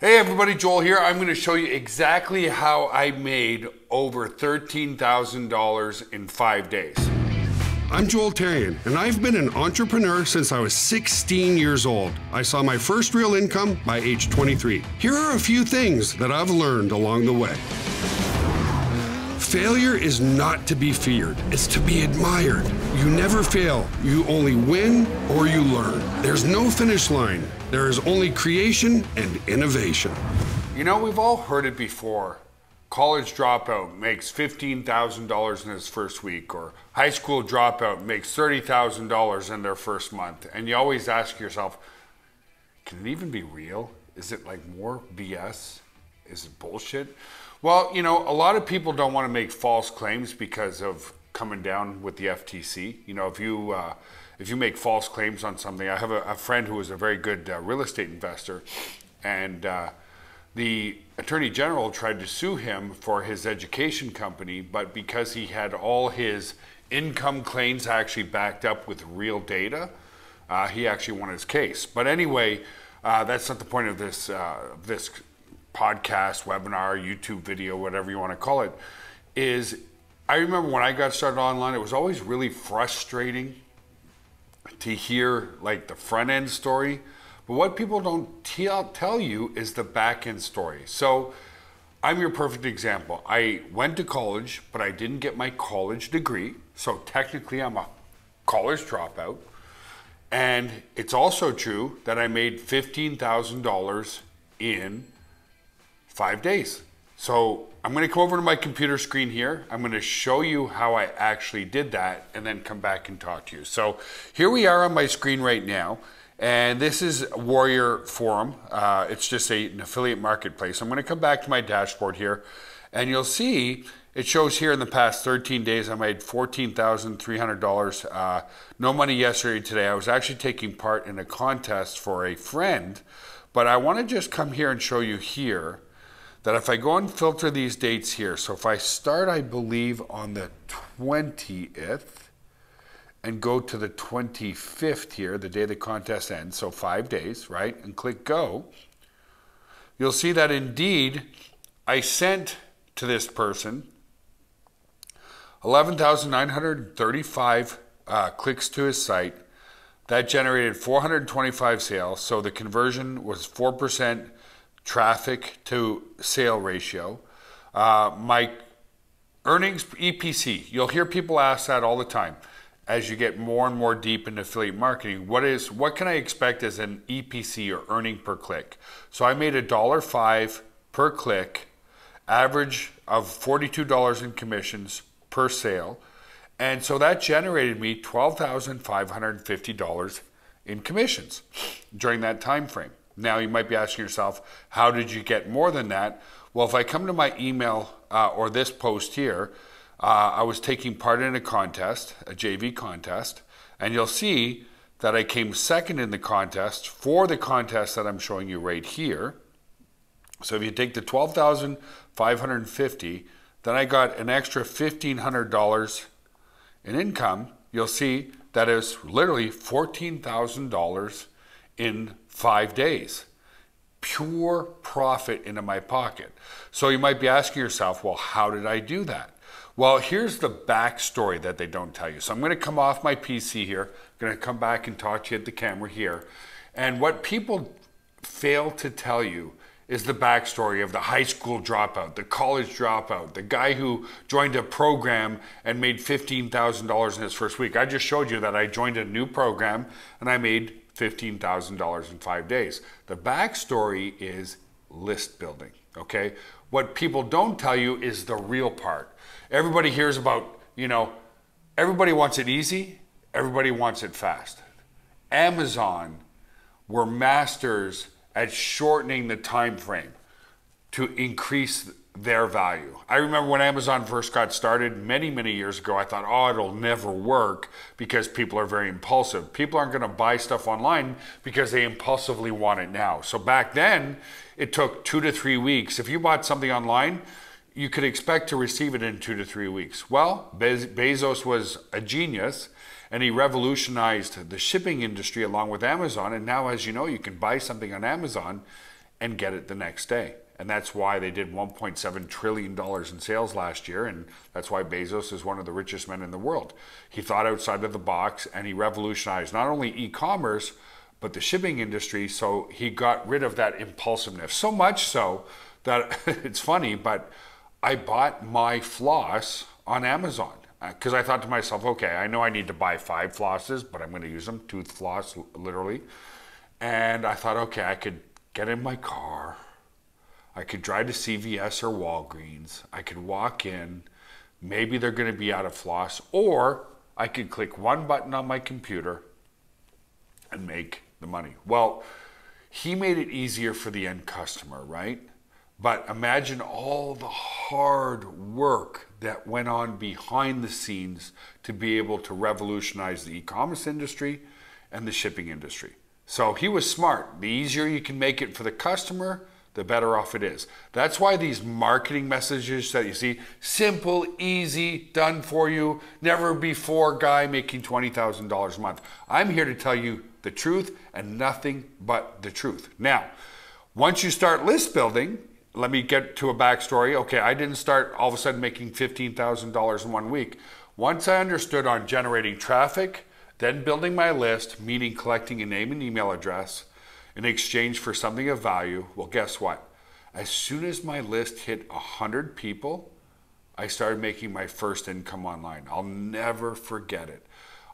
Hey everybody, Joel here. I'm going to show you exactly how I made over $13,000 in 5 days. I'm Joel Therien, and I've been an entrepreneur since I was 16 years old. I saw my first real income by age 23. Here are a few things that I've learned along the way. Failure is not to be feared, it's to be admired. You never fail, you only win or you learn. There's no finish line, there is only creation and innovation. You know, we've all heard it before. College dropout makes $15,000 in his first week, or high school dropout makes $30,000 in their first month. And you always ask yourself, can it even be real? Is it like more BS? Is it bullshit? Well, you know, a lot of people don't want to make false claims because of coming down with the FTC. You know, if you make false claims on something, I have a friend who is a very good real estate investor, and the Attorney General tried to sue him for his education company, but because he had all his income claims actually backed up with real data, he actually won his case. But anyway, that's not the point of this podcast, webinar, YouTube video, whatever you want to call it. Is I remember when I got started online, it was always really frustrating to hear like the front end story. But what people don't tell you is the back end story. So I'm your perfect example. I went to college, but I didn't get my college degree. So technically I'm a college dropout. And it's also true that I made $15,000 in 5 days. So I'm going to come over to my computer screen here. I'm going to show you how I actually did that and then come back and talk to you. So here we are on my screen right now. And this is Warrior Forum. It's just an affiliate marketplace. I'm going to come back to my dashboard here, and you'll see it shows here in the past 13 days I made $14,300. No money yesterday, today. I was actually taking part in a contest for a friend, but I want to just come here and show you here that if I go and filter these dates here, so if I start, I believe, on the 20th, and go to the 25th here, the day the contest ends, so 5 days, right? And click go. You'll see that indeed I sent to this person 11,935 clicks to his site. That generated 425 sales, so the conversion was 4% traffic to sale ratio. My earnings EPC, you'll hear people ask that all the time. As you get more and more deep into affiliate marketing, what can I expect as an EPC, or earning per click? So I made $1.05 per click, average of $42 in commissions per sale. And so that generated me $12,550 in commissions during that time frame. Now you might be asking yourself, how did you get more than that? Well, if I come to my email or this post here, I was taking part in a contest, a JV contest, and you'll see that I came second in the contest for the contest that I'm showing you right here. So if you take the $12,550, then I got an extra $1,500 in income. You'll see that is literally $14,000 in 5 days. Pure profit into my pocket. So you might be asking yourself, well, how did I do that? Well, here's the backstory that they don't tell you. So I'm going to come off my PC here. I'm going to come back and talk to you at the camera here. And what people fail to tell you is the backstory of the high school dropout, the college dropout, the guy who joined a program and made $15,000 in his first week. I just showed you that I joined a new program and I made $15,000 in 5 days. The backstory is list building, okay? What people don't tell you is the real part. Everybody hears about, you know, everybody wants it easy, everybody wants it fast. Amazon were masters at shortening the time frame to increase their value. I remember when Amazon first got started many, many years ago, I thought, oh, it'll never work because people are very impulsive. People aren't going to buy stuff online because they impulsively want it now. So back then, it took 2 to 3 weeks. If you bought something online, you could expect to receive it in 2 to 3 weeks. Well, Bezos was a genius, and he revolutionized the shipping industry along with Amazon. And now, as you know, you can buy something on Amazon and get it the next day. And that's why they did $1.7 trillion in sales last year. And that's why Bezos is one of the richest men in the world. He thought outside of the box and he revolutionized not only e-commerce, but the shipping industry. So he got rid of that impulsiveness. So much so that it's funny, but I bought my floss on Amazon because I thought to myself, okay, I know I need to buy 5 flosses, but I'm going to use them, tooth floss, literally. And I thought, okay, I could get in my car. I could drive to CVS or Walgreens. I could walk in. Maybe they're going to be out of floss. Or I could click one button on my computer and make the money. Well, he made it easier for the end customer, right? But imagine all the hard work that went on behind the scenes to be able to revolutionize the e-commerce industry and the shipping industry. So he was smart. The easier you can make it for the customer, the better off it is. That's why these marketing messages that you see, simple, easy, done for you, never before guy making $20,000 a month. I'm here to tell you the truth and nothing but the truth. Now, once you start list building, let me get to a backstory. Okay, I didn't start all of a sudden making $15,000 in 1 week. Once I understood on generating traffic, then building my list, meaning collecting a name and email address, in exchange for something of value, well, guess what? As soon as my list hit 100 people, I started making my first income online. I'll never forget it.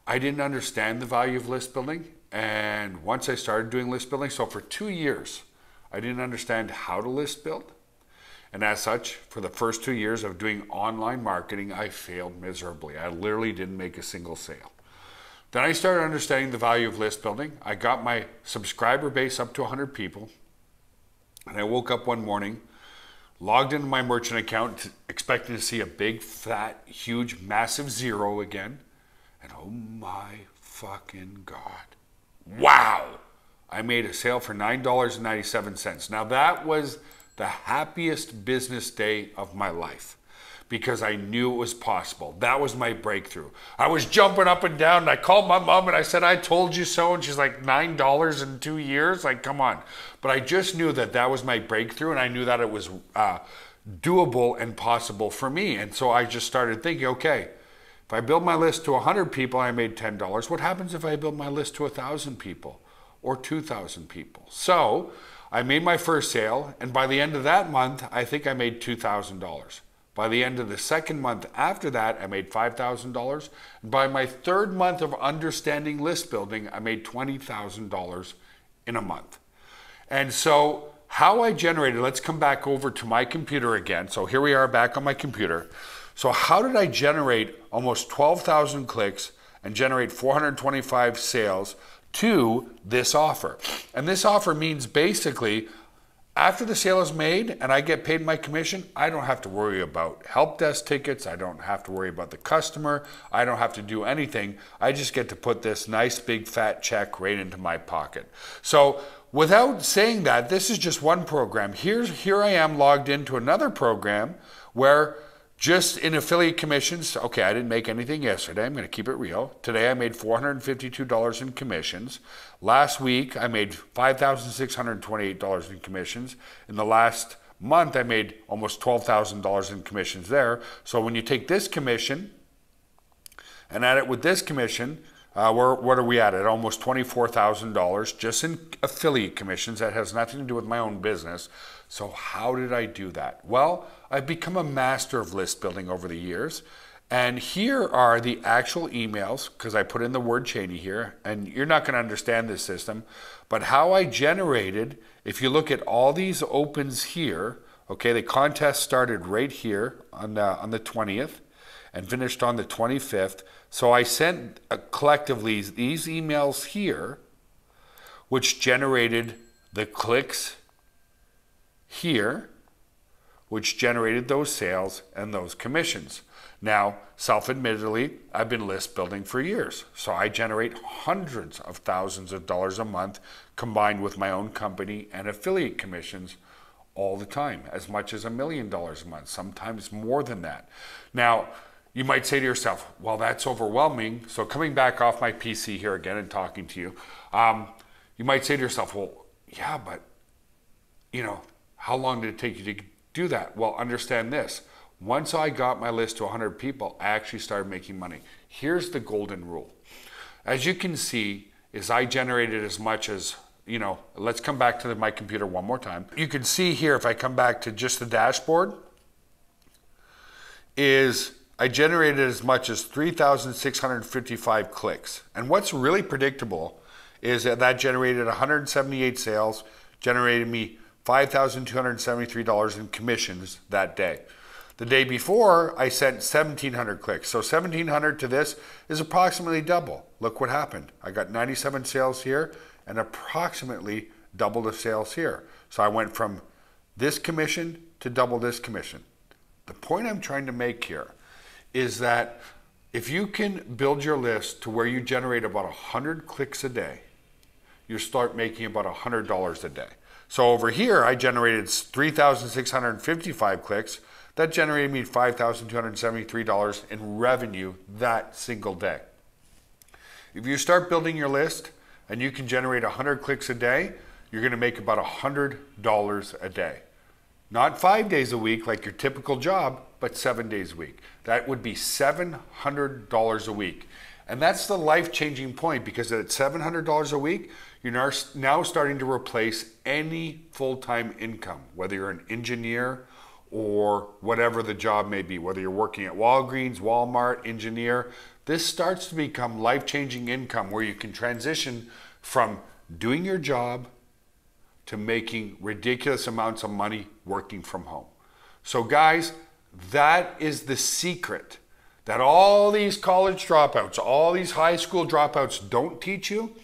I didn't understand the value of list building, and once I started doing list building, so for 2 years, I didn't understand how to list build. And as such, for the first 2 years of doing online marketing, I failed miserably. I literally didn't make a single sale. Then I started understanding the value of list building. I got my subscriber base up to 100 people. And I woke up one morning, logged into my merchant account, expecting to see a big, fat, huge, massive zero again. And oh my fucking God. Wow! I made a sale for $9.97. Now that was the happiest business day of my life, because I knew it was possible. That was my breakthrough. I was jumping up and down, and I called my mom and I said, I told you so. And she's like, $9 in 2 years? Like, come on. But I just knew that that was my breakthrough, and I knew that it was doable and possible for me. And so I just started thinking, okay, if I build my list to 100 people, I made $10. What happens if I build my list to 1,000 people or 2,000 people? So I made my first sale, and by the end of that month, I think I made $2,000. By the end of the second month after that, I made $5,000. And by my third month of understanding list building, I made $20,000 in a month. And so how I generated, let's come back over to my computer again. So here we are back on my computer. So how did I generate almost 12,000 clicks and generate 425 sales to this offer? And this offer means basically, after the sale is made and I get paid my commission, I don't have to worry about help desk tickets. I don't have to worry about the customer. I don't have to do anything. I just get to put this nice big fat check right into my pocket. So without saying that, this is just one program. Here I am logged into another program where just in affiliate commissions, okay, I didn't make anything yesterday. I'm going to keep it real. Today I made $452 in commissions. Last week I made $5,628 in commissions. In the last month I made almost $12,000 in commissions there. So when you take this commission and add it with this commission, what are we at almost $24,000 just in affiliate commissions. That has nothing to do with my own business. So how did I do that? Well, I've become a master of list building over the years. And here are the actual emails, because I put in the word Cheney here, and you're not going to understand this system, but how I generated, if you look at all these opens here, okay, the contest started right here on the 20th and finished on the 25th. So I sent collectively these emails here, which generated the clicks here, which generated those sales and those commissions. Now, self-admittedly, I've been list building for years, so I generate hundreds of thousands of dollars a month combined with my own company and affiliate commissions all the time, as much as $1 million a month, sometimes more than that. Now, you might say to yourself, well, that's overwhelming. So coming back off my PC here again and talking to you, you might say to yourself, well, yeah, but how long did it take you to do that? Well, understand this. Once I got my list to 100 people, I actually started making money. Here's the golden rule. As you can see, is I generated as much as, let's come back to my computer one more time. You can see here, if I come back to just the dashboard, is I generated as much as 3,655 clicks. And what's really predictable is that generated 178 sales, generated me $5,273 in commissions that day. The day before, I sent 1,700 clicks. So 1,700 to this is approximately double. Look what happened. I got 97 sales here and approximately double the sales here. So I went from this commission to double this commission. The point I'm trying to make here is that if you can build your list to where you generate about 100 clicks a day, you start making about $100 a day. So over here, I generated 3,655 clicks. That generated me $5,273 in revenue that single day. If you start building your list and you can generate 100 clicks a day, you're going to make about $100 a day. Not 5 days a week like your typical job, but 7 days a week. That would be $700 a week. And that's the life-changing point, because at $700 a week, you're now starting to replace any full-time income, whether you're an engineer or whatever the job may be, whether you're working at Walgreens, Walmart, engineer. This starts to become life-changing income where you can transition from doing your job to making ridiculous amounts of money working from home. So guys, that is the secret that all these college dropouts, all these high school dropouts don't teach you.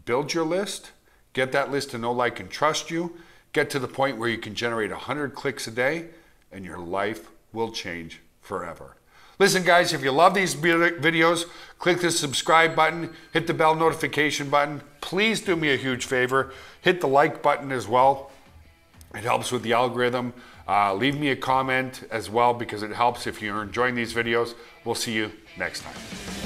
Build your list, get that list to know, like, and trust you, get to the point where you can generate 100 clicks a day, and your life will change forever. Listen guys, if you love these videos, click the subscribe button, hit the bell notification button. Please do me a huge favor, hit the like button as well. It helps with the algorithm. Leave me a comment as well, because it helps if you're enjoying these videos. We'll see you next time.